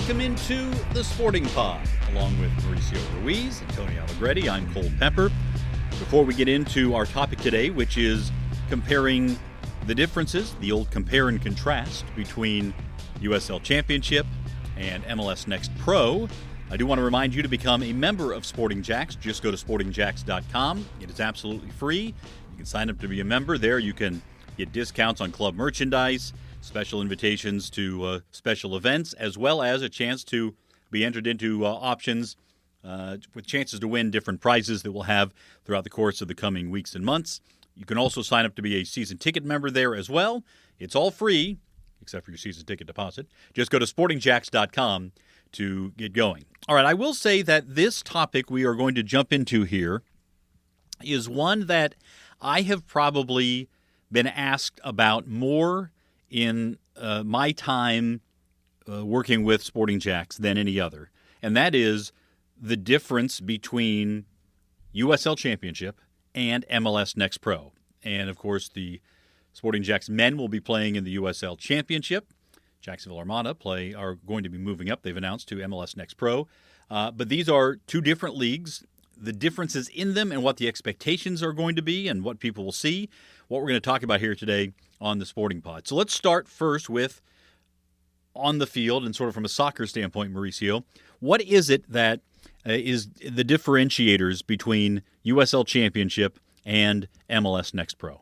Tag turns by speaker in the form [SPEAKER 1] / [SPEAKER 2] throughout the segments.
[SPEAKER 1] Welcome into the Sporting Pod. Along with Mauricio Ruiz and Tony Allegretti, I'm Cole Pepper. Before we get into our topic today, which is comparing the differences, the old compare and contrast between USL Championship and MLS Next Pro, I do want to remind you to become a member of Sporting Jacks. Just go to sportingjacks.com. It is absolutely free. You can sign up to be a member. There you can get discounts on club merchandise, special invitations to special events, as well as a chance to be entered into options with chances to win different prizes that we'll have throughout the course of the coming weeks and months. You can also sign up to be a season ticket member there as well. It's all free, except for your season ticket deposit. Just go to sportingjacks.com to get going. All right, I will say that this topic we are going to jump into here is one that I have probably been asked about more in my time working with Sporting Jacks than any other, and that is the difference between USL Championship and MLS Next Pro. And, of course, the Sporting Jacks men will be playing in the USL Championship. Jacksonville Armada are going to be moving up, they've announced, to MLS Next Pro. But these are two different leagues. The differences in them and what the expectations are going to be and what people will see, what we're going to talk about here today on the Sporting Pod. So let's start first with on the field and sort of from a soccer standpoint, Mauricio. What is it that is the differentiators between USL Championship and MLS Next Pro?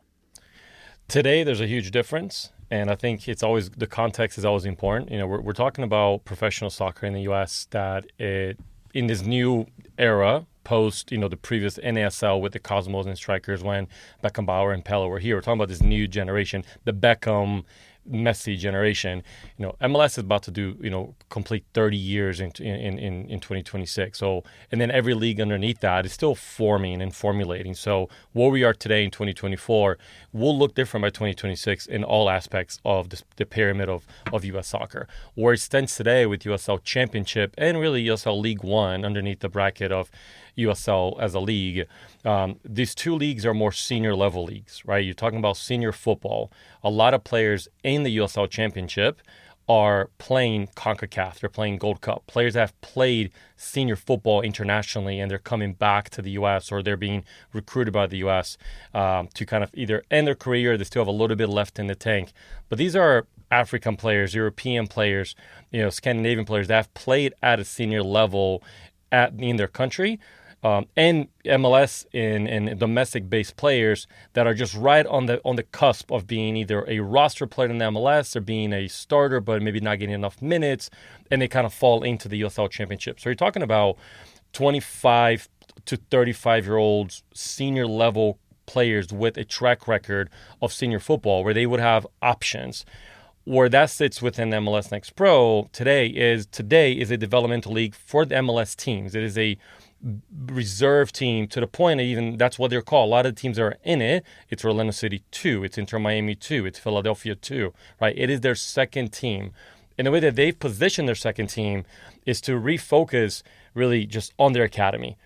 [SPEAKER 2] Today, there's a huge difference, and I think it's always the context is always important. You know, we're talking about professional soccer in the U.S. that in this new era, post the previous NASL with the Cosmos and Strikers when Beckenbauer and Pele were here. We're talking about this new generation, the Beckham, Messi generation. MLS is about to do complete 30 years in 2026. So, and then every league underneath that is still forming and formulating. So where we are today in 2024 will look different by 2026 in all aspects of the pyramid of U.S. soccer. Where it stands today with USL Championship and really USL League One underneath the bracket of USL as a league. These two leagues are more senior level leagues, right? You're talking about senior football. A lot of players in the USL Championship are playing CONCACAF. They're playing Gold Cup. Players that have played senior football internationally and they're coming back to the U.S. or they're being recruited by the U.S. To kind of either end their career, they still have a little bit left in the tank. But these are African players, European players, Scandinavian players that have played at a senior level in their country. And MLS and domestic-based players that are just right on the cusp of being either a roster player in the MLS or being a starter, but maybe not getting enough minutes, and they kind of fall into the USL Championship. So you're talking about 25 to 35-year-olds, senior-level players with a track record of senior football where they would have options. Where that sits within MLS Next Pro today is a developmental league for the MLS teams. It is a reserve team to the point that even that's what they're called. A lot of the teams that are in it, it's Orlando City 2, it's Inter Miami 2, it's Philadelphia 2, right? It is their second team. And the way that they've positioned their second team is to refocus really just on their academy.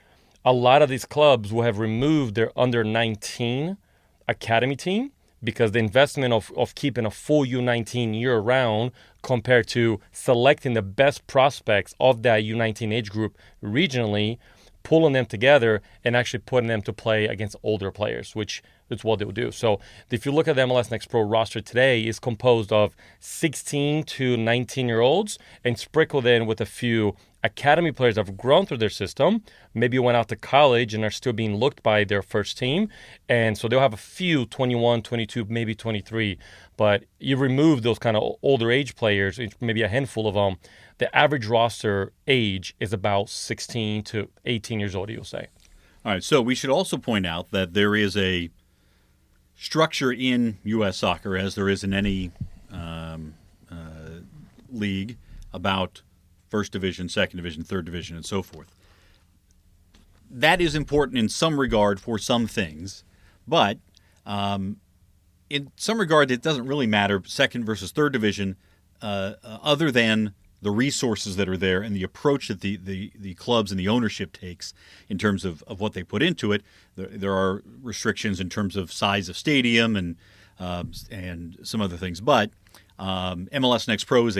[SPEAKER 2] A lot of these clubs will have removed their under 19 academy team because the investment of keeping a full U19 year-round compared to selecting the best prospects of that U19 age group regionally, pulling them together and actually putting them to play against older players, which is what they'll do. So if you look at the MLS Next Pro roster today, it's composed of 16 to 19-year-olds and sprinkled in with a few academy players that have grown through their system, maybe went out to college and are still being looked by their first team. And so they'll have a few 21, 22, maybe 23. But you remove those kind of older age players, maybe a handful of them, the average roster age is about 16 to 18 years old, you'll say.
[SPEAKER 1] All right, so we should also point out that there is a structure in U.S. soccer, as there is in any league, about first division, second division, third division, and so forth. That is important in some regard for some things, but in some regard it doesn't really matter, second versus third division, other than the resources that are there and the approach that the clubs and the ownership takes in terms of what they put into it. There are restrictions in terms of size of stadium and some other things. But MLS Next Pro is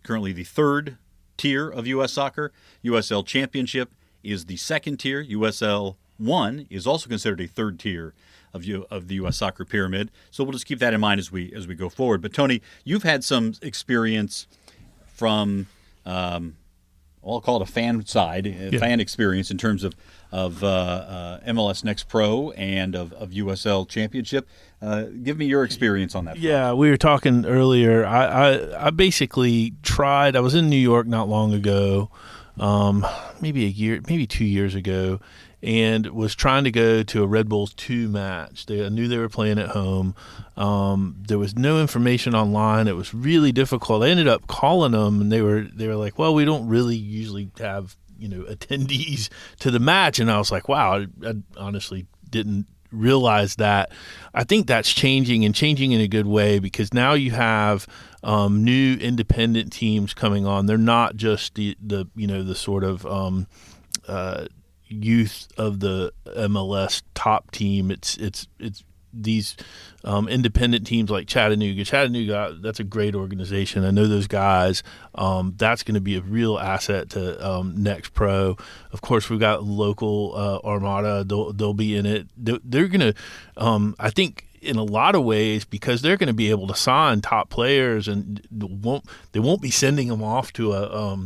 [SPEAKER 1] currently the third tier of U.S. soccer. USL Championship is the second tier. USL 1 is also considered a third tier of the U.S. soccer pyramid. So we'll just keep that in mind as we go forward. But Tony, you've had some experience from, I'll call it a fan side, fan experience in terms of MLS Next Pro and of USL Championship. Give me your experience on that.
[SPEAKER 3] Yeah, we were talking earlier. I basically tried. I was in New York not long ago, maybe 2 years ago, and was trying to go to a Red Bulls 2 match. I knew they were playing at home. There was no information online. It was really difficult. I ended up calling them, and they were like, "Well, we don't really usually have attendees to the match." And I was like, "Wow, I honestly didn't realize that." I think that's changing and changing in a good way, because now you have new independent teams coming on. They're not just the sort of youth of the MLS top team. It's these independent teams like Chattanooga. Chattanooga, that's a great organization. I know those guys. That's going to be a real asset to Next Pro. Of course, we've got local Armada. They'll be in it. They're going to, I think, in a lot of ways, because they're going to be able to sign top players, and they won't be sending them off to a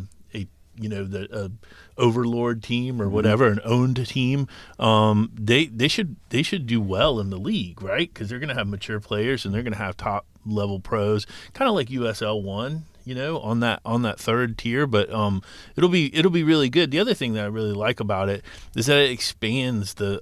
[SPEAKER 3] overlord team or whatever, an owned team. They should do well in the league, right? Because they're going to have mature players, and they're going to have top level pros, kind of like USL 1, on that third tier. But it'll be really good. The other thing that I really like about it is that it expands the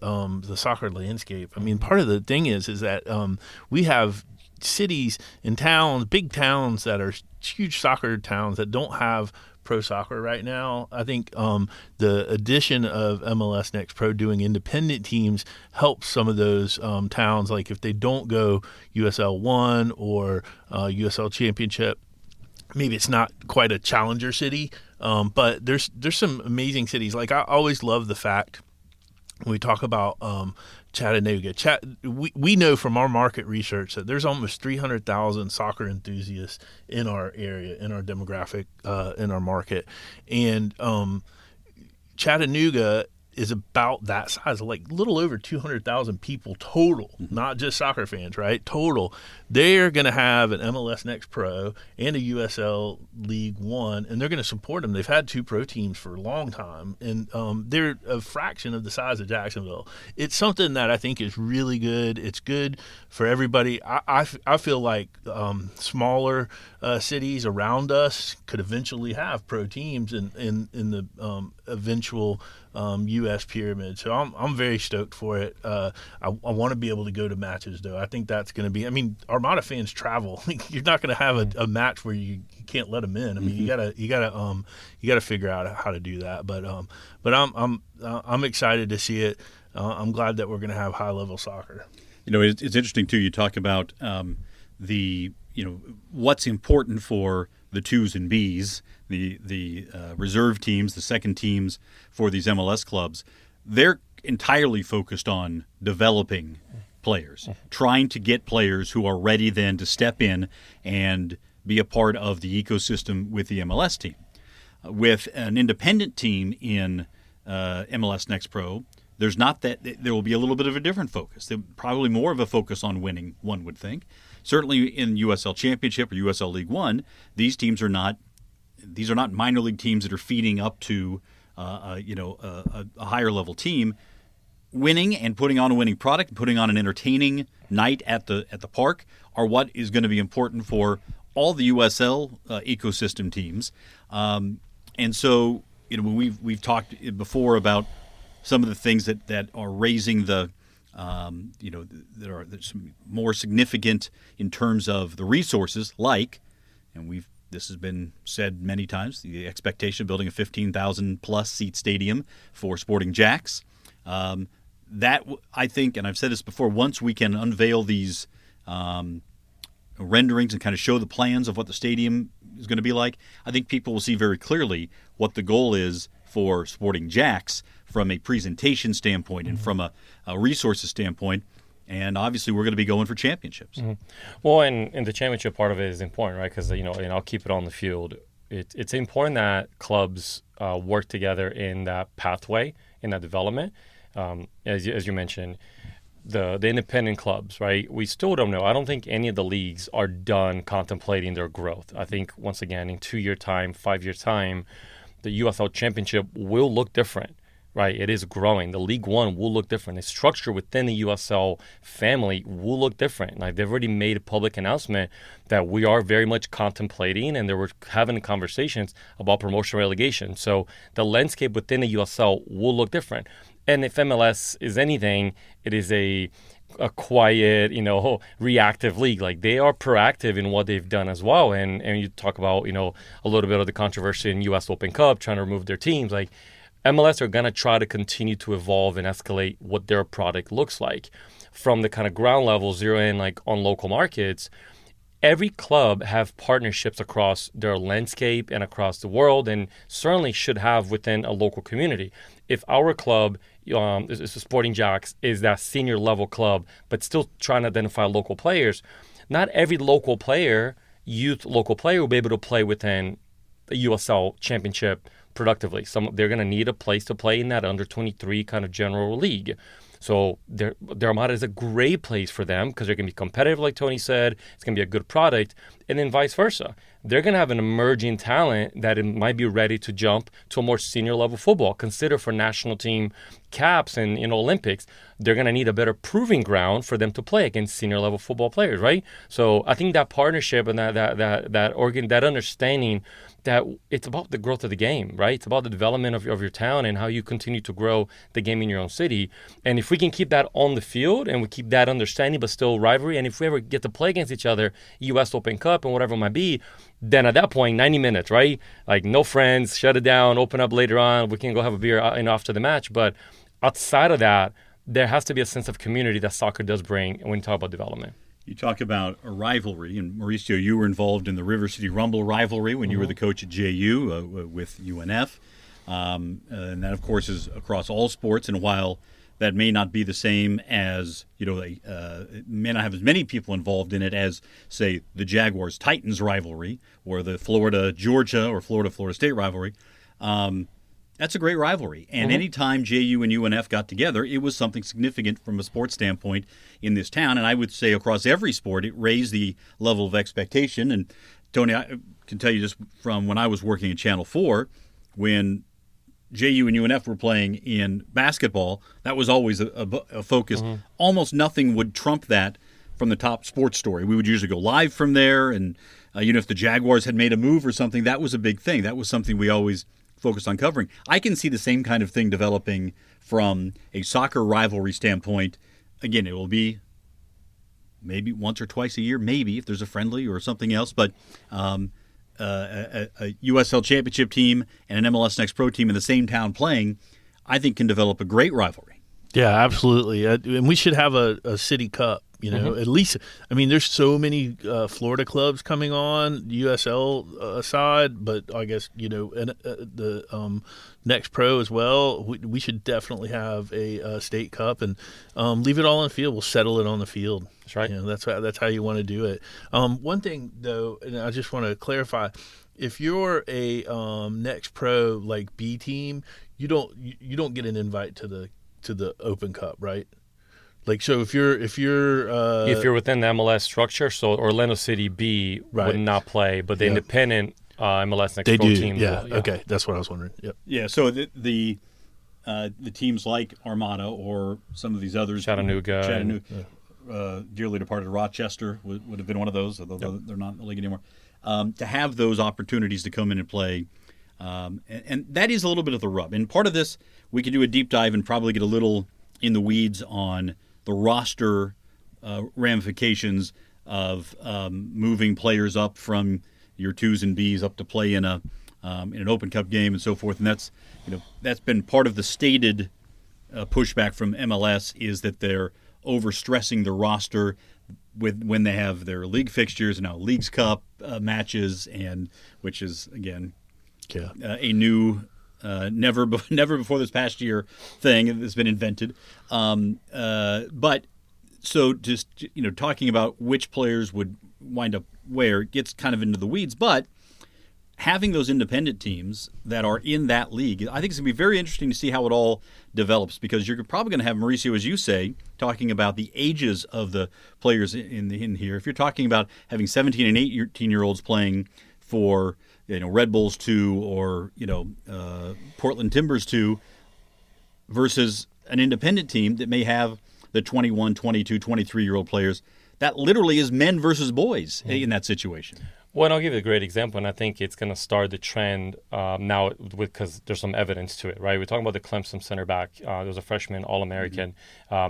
[SPEAKER 3] soccer landscape. I mean, part of the thing is that we have cities and towns, big towns that are huge soccer towns that don't have pro soccer right now. I think the addition of MLS Next Pro doing independent teams helps some of those towns. Like if they don't go USL 1 or USL Championship, maybe it's not quite a challenger city, but there's some amazing cities. Like I always love the fact when we talk about Chattanooga. We know from our market research that there's almost 300,000 soccer enthusiasts in our area, in our demographic, in our market. And Chattanooga is about that size, like a little over 200,000 people total, not just soccer fans, right? Total. They're going to have an MLS Next Pro and a USL League 1, and they're going to support them. They've had 2 pro teams for a long time, and they're a fraction of the size of Jacksonville. It's something that I think is really good. It's good for everybody. I feel like smaller cities around us could eventually have pro teams in the eventual U.S. pyramid. So I'm very stoked for it. I want to be able to go to matches, though. I think that's going to be. I mean, Armada fans travel. You're not going to have a match where you can't let them in. I mean, you gotta figure out how to do that. But I'm excited to see it. I'm glad that we're going to have high level soccer.
[SPEAKER 1] It's interesting too. You talk about what's important for the 2s and Bs, the reserve teams, the second teams for these MLS clubs. They're entirely focused on developing players, trying to get players who are ready then to step in and be a part of the ecosystem with the MLS team. With an independent team in MLS Next Pro, there's not that. There will be a little bit of a different focus. Probably more of a focus on winning, one would think. Certainly in USL Championship or USL League 1, these teams are not. These are not minor league teams that are feeding up to a higher level team. Winning and putting on a winning product, and putting on an entertaining night at the park are what is going to be important for all the USL ecosystem teams. And so, when we've talked before about some of the things that are raising the, that's more significant in terms of the resources, like, and this has been said many times, the expectation of building a 15,000 plus seat stadium for Sporting Jacks. That, I think, and I've said this before, once we can unveil these renderings and kind of show the plans of what the stadium is going to be like, I think people will see very clearly what the goal is for Sporting Jacks from a presentation standpoint and from a resources standpoint. And obviously, we're going to be going for championships.
[SPEAKER 2] Well, and the championship part of it is important, right? Because, and I'll keep it on the field. it's important that clubs work together in that pathway, in that development. As you mentioned, the independent clubs, right? We still don't know. I don't think any of the leagues are done contemplating their growth. I think, once again, in 2-year time, 5-year time, the USL Championship will look different, right? It is growing. The League One will look different. The structure within the USL family will look different. Like, they've already made a public announcement that we are very much contemplating, and they were having conversations about promotion relegation. So the landscape within the USL will look different. And if MLS is anything, it is a quiet, reactive league. Like, they are proactive in what they've done as well. And you talk about, a little bit of the controversy in US Open Cup, trying to remove their teams. Like, MLS are going to try to continue to evolve and escalate what their product looks like. From the kind of ground level, zero in like on local markets, every club have partnerships across their landscape and across the world, and certainly should have within a local community. If our club, Sporting Jacks, is that senior level club, but still trying to identify local players, not every local player, youth local player, will be able to play within the USL Championship productively. They're going to need a place to play in that under 23 kind of general league. So their Armada is a great place for them because they're going to be competitive, like Tony said. It's going to be a good product, and then vice versa. They're going to have an emerging talent that it might be ready to jump to a more senior level football. Consider for national team caps and in Olympics, they're going to need a better proving ground for them to play against senior level football players, right? So I think that partnership and that understanding that it's about the growth of the game, right? It's about the development of your town and how you continue to grow the game in your own city. And if we can keep that on the field and we keep that understanding but still rivalry, and if we ever get to play against each other, US Open Cup and whatever it might be, then at that point, 90 minutes, right? Like, no friends, shut it down, open up later on. We can go have a beer after the match. But outside of that, there has to be a sense of community that soccer does bring when you talk about development.
[SPEAKER 1] You talk about a rivalry, and Mauricio, you were involved in the River City Rumble rivalry when you were the coach at JU with UNF. And that, of course, is across all sports. And while that may not be the same as, it may not have as many people involved in it as, say, the Jaguars-Titans rivalry or the Florida-Georgia or Florida-Florida State rivalry. That's a great rivalry. And anytime JU and UNF got together, it was something significant from a sports standpoint in this town. And I would say across every sport, it raised the level of expectation. And Tony, I can tell you just from when I was working at Channel 4, when JU and UNF were playing in basketball, that was always a focus. Almost nothing would trump that from the top sports story. We would usually go live from there. And if the Jaguars had made a move or something, that was a big thing. That was something we always focused on covering. I can see the same kind of thing developing from a soccer rivalry standpoint. Again, it will be maybe once or twice a year, maybe if there's a friendly or something else. But a USL Championship team and an MLS Next Pro team in the same town playing, I think can develop a great rivalry.
[SPEAKER 3] Yeah, absolutely. And we should have a city cup. At least, there's so many Florida clubs coming on, USL side, but I guess, the Next Pro as well. We should definitely have a state cup and leave it all on the field. We'll settle it on the field.
[SPEAKER 2] That's right.
[SPEAKER 3] That's how you want to do it. One thing, though, and I just want to clarify, if you're a Next Pro, like B team, you don't get an invite to the Open Cup, right? Like, so if you're
[SPEAKER 2] within the MLS structure, so Orlando City B would not play, but the independent MLS Next Pro team will.
[SPEAKER 3] Okay, that's what I was wondering. Yep.
[SPEAKER 1] Yeah, so the teams like Armada or some of these others, Chattanooga, dearly departed Rochester would have been one of those, although they're not in the league anymore. To have those opportunities to come in and play, and that is a little bit of the rub. And part of this, we could do a deep dive and probably get a little in the weeds on the roster ramifications of moving players up from your 2s and Bs up to play in an Open Cup game and so forth. And that's been part of the stated pushback from MLS, is that they're overstressing the roster when they have their league fixtures and now Leagues Cup matches, and which is again a new. Never before this past year thing that's been invented. But so just, talking about which players would wind up where gets kind of into the weeds. But having those independent teams that are in that league, I think it's going to be very interesting to see how it all develops, because you're probably going to have Mauricio, as you say, talking about the ages of the players in here. If you're talking about having 17 and 18-year-olds playing for Red Bulls 2 or Portland Timbers 2 versus an independent team that may have the 21, 22, 23-year-old players, that literally is men versus boys in that situation.
[SPEAKER 2] Well, and I'll give you a great example, and I think it's going to start the trend now because there's some evidence to it, right? We're talking about the Clemson center back. There was a freshman All-American.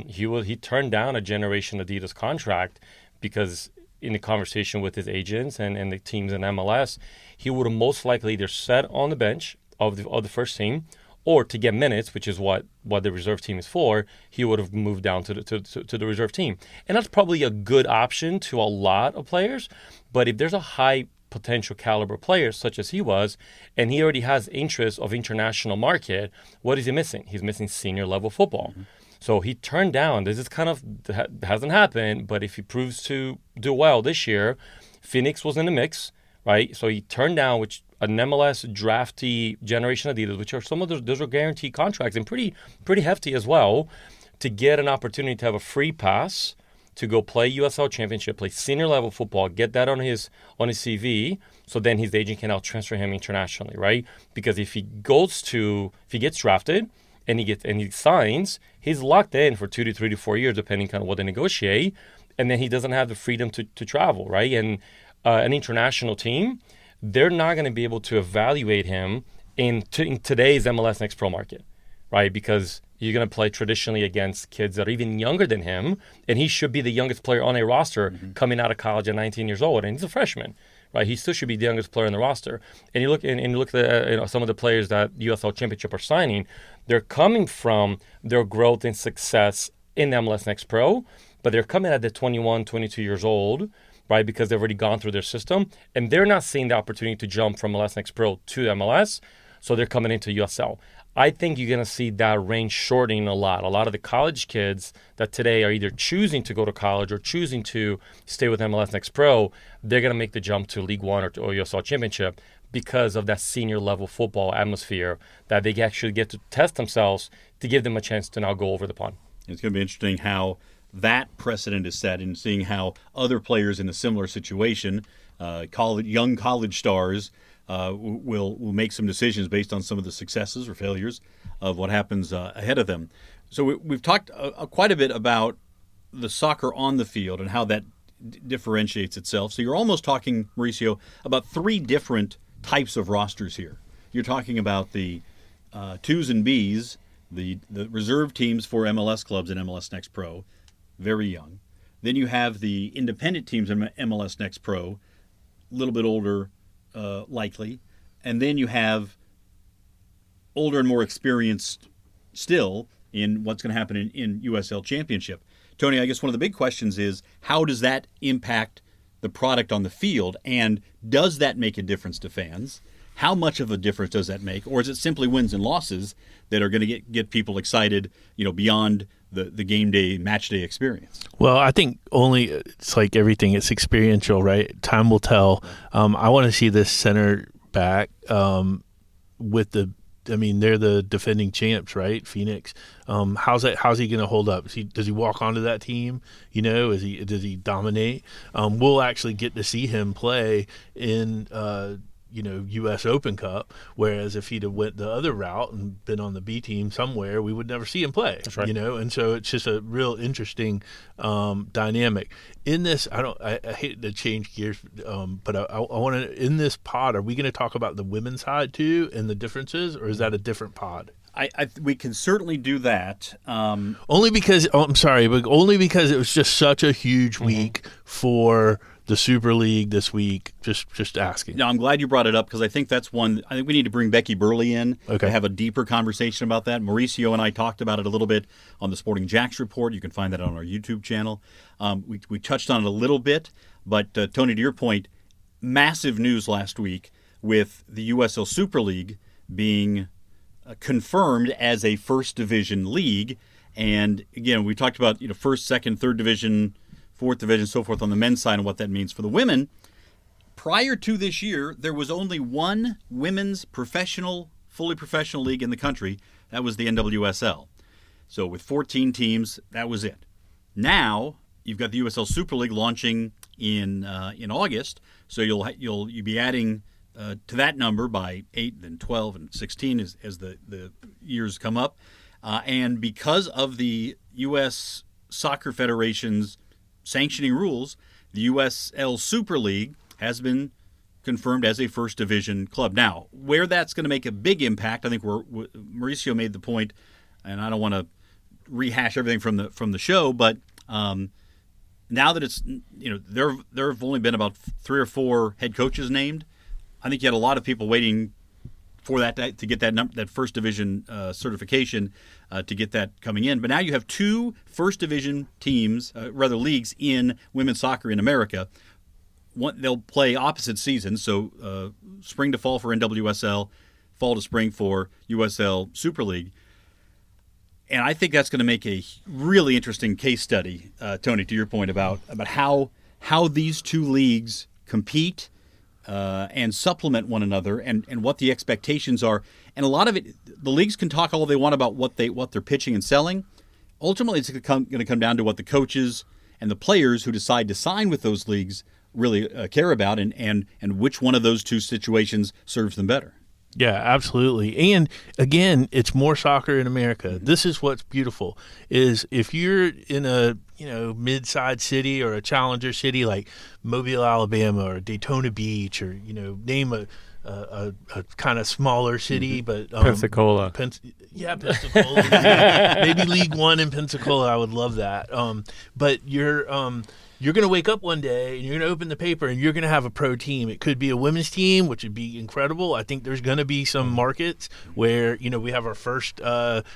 [SPEAKER 2] He turned down a Generation Adidas contract because in the conversation with his agents and the teams in MLS, he would have most likely either sat on the bench of the first team, or to get minutes, which is what the reserve team is for, he would have moved down to the reserve team. And that's probably a good option to a lot of players. But if there's a high potential caliber player, such as he was, and he already has interest of international market, what is he missing? He's missing senior level football. Mm-hmm. So he turned down, this is kind of, hasn't happened, but if he proves to do well this year, Phoenix was in the mix, right? So he turned down, which an MLS drafty Generation Adidas, which are some of those are guaranteed contracts and pretty hefty as well, to get an opportunity to have a free pass to go play USL Championship, play senior level football, get that on his CV, so then his agent can now transfer him internationally, right? Because if he gets drafted and he signs, he's locked in for 2 to 3 to 4 years, depending on what they negotiate, and then he doesn't have the freedom to travel, right? And an international team, they're not going to be able to evaluate him in today's MLS Next Pro market, right? Because you're going to play traditionally against kids that are even younger than him, and he should be the youngest player on a roster coming out of college at 19 years old, and he's a freshman, right? He still should be the youngest player on the roster. And you look at some of the players that USL Championship are signing, they're coming from their growth and success in MLS Next Pro, but they're coming at the 21, 22 years old, right? Because they've already gone through their system, and they're not seeing the opportunity to jump from MLS Next Pro to MLS, so they're coming into USL. I think you're going to see that range shortening a lot. A lot of the college kids that today are either choosing to go to college or choosing to stay with MLS Next Pro, they're going to make the jump to League One or USL Championship because of that senior level football atmosphere that they actually get to test themselves to give them a chance to now go over the pond.
[SPEAKER 1] It's going to be interesting how that precedent is set and seeing how other players in a similar situation, young college stars, will make some decisions based on some of the successes or failures of what happens ahead of them. So we've talked quite a bit about the soccer on the field and how that differentiates itself. So you're almost talking, Mauricio, about 3 different types of rosters here. You're talking about the 2s and Bs, the reserve teams for MLS clubs in MLS Next Pro, very young. Then you have the independent teams in MLS Next Pro, a little bit older, likely. And then you have older and more experienced still in what's going to happen in USL Championship. Tony, I guess one of the big questions is, how does that impact the product on the field? And does that make a difference to fans? How much of a difference does that make? Or is it simply wins and losses that are going to get people excited, beyond the game day, match day experience?
[SPEAKER 3] Well, I think it's like everything, it's experiential, right? Time will tell. I want to see this center back they're the defending champs, right? Phoenix. How's he going to hold up? Does he walk onto that team? Does he dominate? We'll actually get to see him play in U.S. Open Cup, whereas if he'd have went the other route and been on the B team somewhere, we would never see him play.
[SPEAKER 2] That's right.
[SPEAKER 3] And so it's just a real interesting dynamic. In this, I hate to change gears, but I want to, in this pod, are we going to talk about the women's side too and the differences, or is that a different pod?
[SPEAKER 1] We can certainly do that.
[SPEAKER 3] Only because it was just such a huge week for the Super League this week. Just asking.
[SPEAKER 1] No, I'm glad you brought it up, because I think that's one. I think we need to bring Becky Burley in to have a deeper conversation about that. Mauricio and I talked about it a little bit on the Sporting Jacks report. You can find that on our YouTube channel. We touched on it a little bit, but Tony, to your point, massive news last week with the USL Super League being confirmed as a first division league. And again, we talked about first, second, third division, fourth division, so forth on the men's side, and what that means for the women. prior to this year, there was only one women's fully professional league in the country. That was the NWSL. So with 14 teams, that was it. Now you've got the USL Super League launching in August. So you'll be adding to that number by 8, then 12, and 16 as the years come up. And because of the U.S. Soccer Federation's sanctioning rules, the USL Super League has been confirmed as a first division club. Now, where that's going to make a big impact, I think Mauricio made the point, and I don't want to rehash everything from the show, but now that it's, there have only been about 3 or 4 head coaches named. I think you had a lot of people waiting for that to get that first division certification to get that coming in. But now you have 2 first division teams, leagues in women's soccer in America. They'll play opposite seasons, so spring to fall for NWSL, fall to spring for USL Super League. And I think that's going to make a really interesting case study, Tony, to your point about how these 2 leagues compete and supplement one another, and what the expectations are. And a lot of it, the leagues can talk all they want about what they're pitching and selling. Ultimately, it's going to come down to what the coaches and the players who decide to sign with those leagues really care about, and which one of those 2 situations serves them better.
[SPEAKER 3] Yeah, absolutely. And again, it's more soccer in America. This is what's beautiful, is if you're in a mid-sized city or a challenger city like Mobile, Alabama, or Daytona Beach, or name a kind of smaller city, but
[SPEAKER 2] Pensacola.
[SPEAKER 3] Pensacola. Yeah. Maybe League One in Pensacola. I would love that. But you're going to wake up one day and you're going to open the paper and you're going to have a pro team. It could be a women's team, which would be incredible. I think there's going to be some markets where, we have our first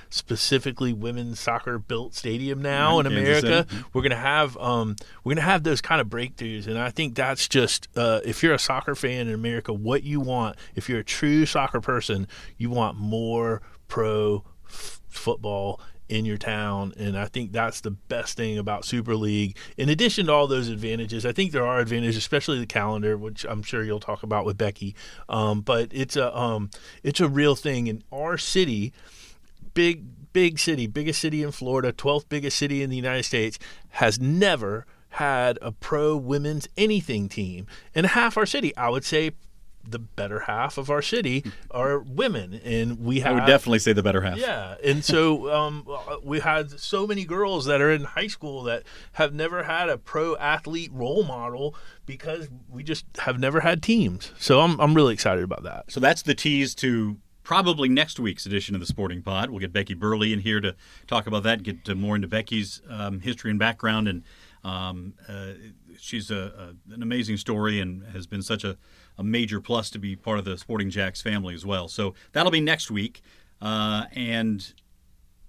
[SPEAKER 3] specifically women's soccer built stadium now in America. We're going to have those kind of breakthroughs. And I think that's just, if you're a soccer fan in America, what you want, if you're a true soccer person, you want more pro football in your town. And I think that's the best thing about Super League. In addition to all those advantages, I think there are advantages, especially the calendar, which I'm sure you'll talk about with Becky. But it's a real thing. In our city, big city, biggest city in Florida, 12th biggest city in the United States, has never had a pro women's anything team. And half our city, I would say, the better half of our city are women, and I would
[SPEAKER 1] definitely say the better half.
[SPEAKER 3] Yeah, and so we had so many girls that are in high school that have never had a pro athlete role model because we just have never had teams. So I'm really excited about that.
[SPEAKER 1] So that's the tease to probably next week's edition of the Sporting Pod. We'll get Becky Burley in here to talk about that, get more into Becky's history and background, and she's an amazing story and has been such a major plus to be part of the Sporting Jacks family as well. So that'll be next week, and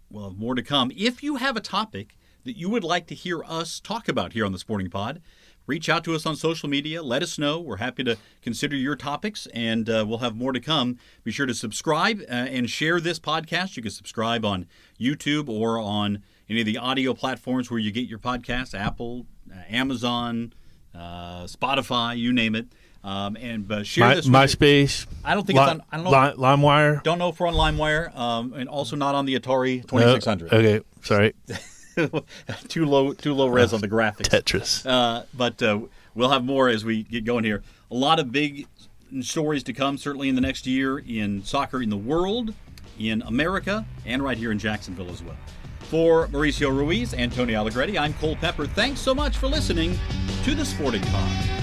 [SPEAKER 1] we'll have more to come. If you have a topic that you would like to hear us talk about here on the Sporting Pod, reach out to us on social media. Let us know. We're happy to consider your topics, and we'll have more to come. Be sure to subscribe and share this podcast. You can subscribe on YouTube or on any of the audio platforms where you get your podcasts, Apple, Amazon, Spotify, you name it. And share this.
[SPEAKER 3] MySpace.
[SPEAKER 1] I don't think it's on. I don't know.
[SPEAKER 3] LimeWire.
[SPEAKER 1] Don't know if we're on LimeWire, and also not on the Atari 2600.
[SPEAKER 3] No, okay, sorry.
[SPEAKER 1] too low res on the graphics.
[SPEAKER 3] Tetris.
[SPEAKER 1] But we'll have more as we get going here. A lot of big stories to come, certainly in the next year in soccer in the world, in America, and right here in Jacksonville as well. For Mauricio Ruiz and Tony Allegretti, I'm Cole Pepper. Thanks so much for listening to the Sporting Pod.